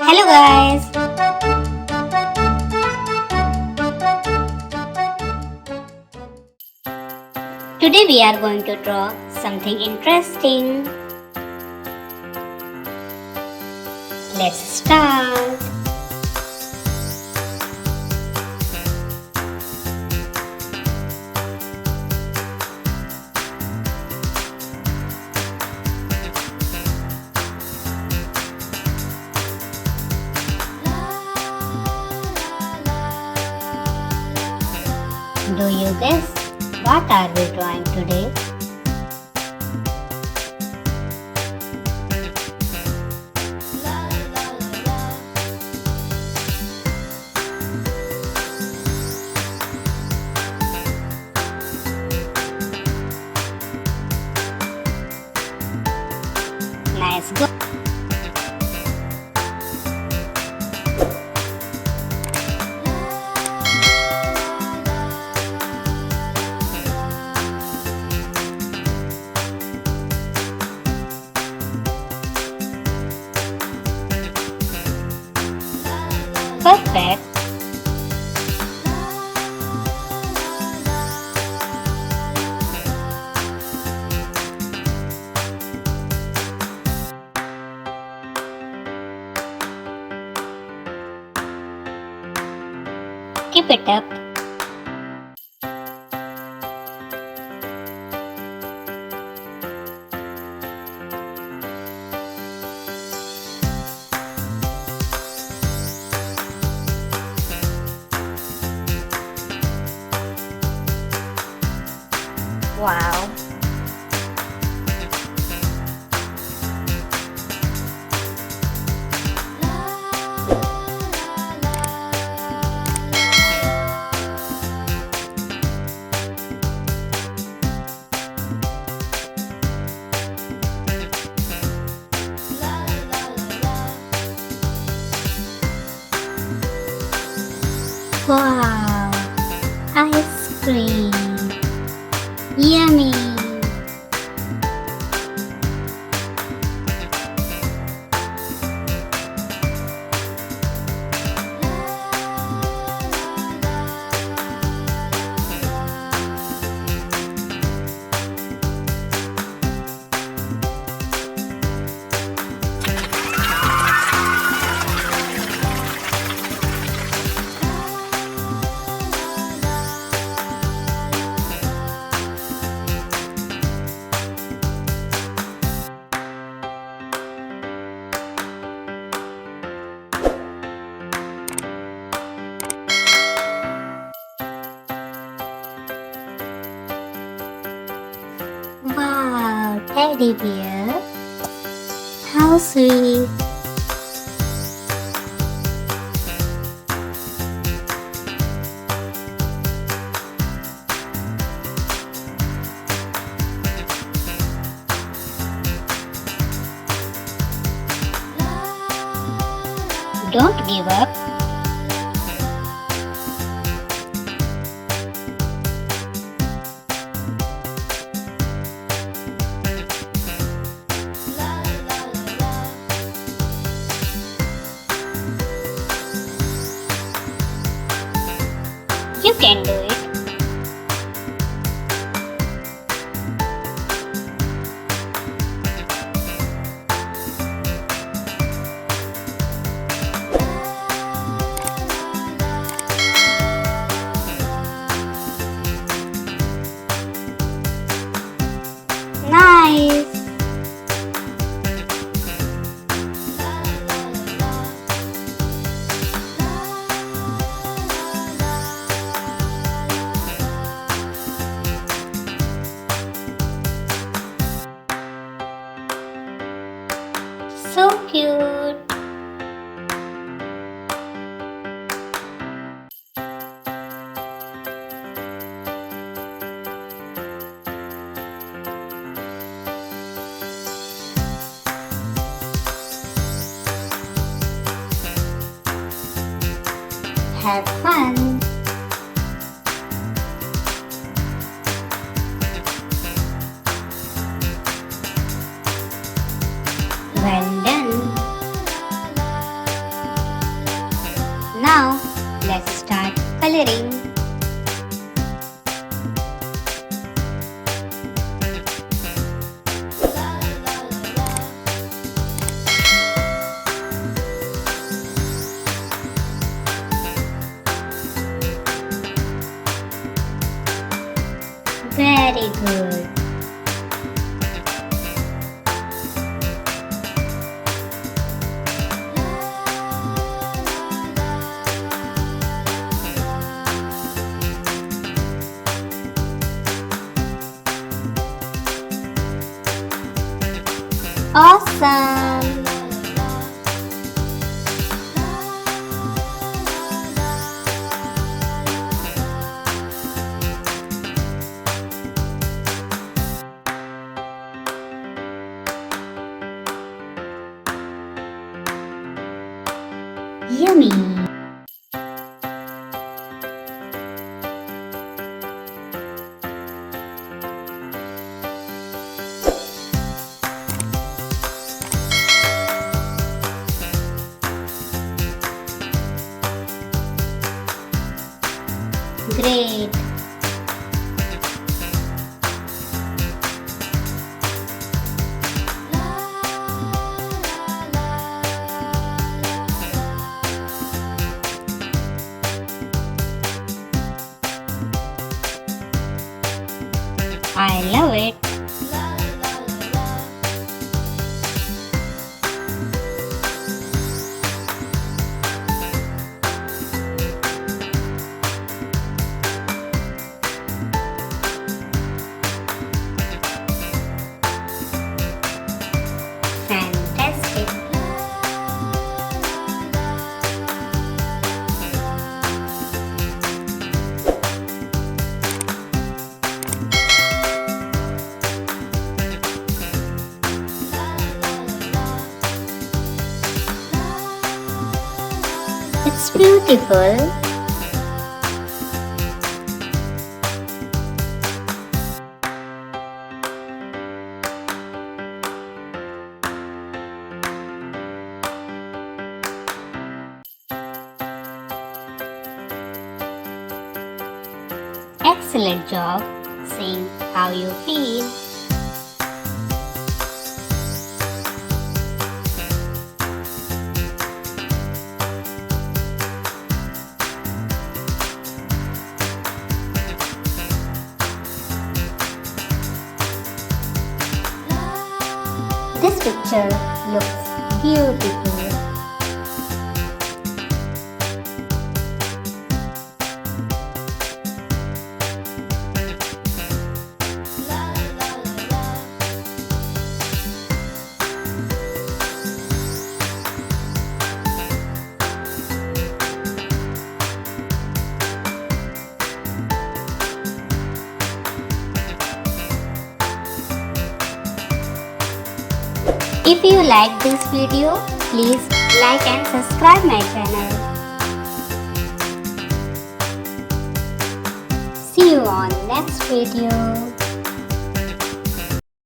Hello guys. Today we are going to draw something interesting. Let's start. Do you guess what are we drawing today? Nice go. Perfect. Keep it up. Wow. Wow. Ice cream. Yummy. Wow, teddy bear. How sweet. Don't give up. You can do it. Nice. So cute. Have fun. Well done. coloring. Very good. Awesome. Yummy. Great. I love it. Fantastic. It's beautiful. Excellent job. Sing how you feel. This picture looks beautiful. If you like this video, please like and subscribe my channel. See you on next video.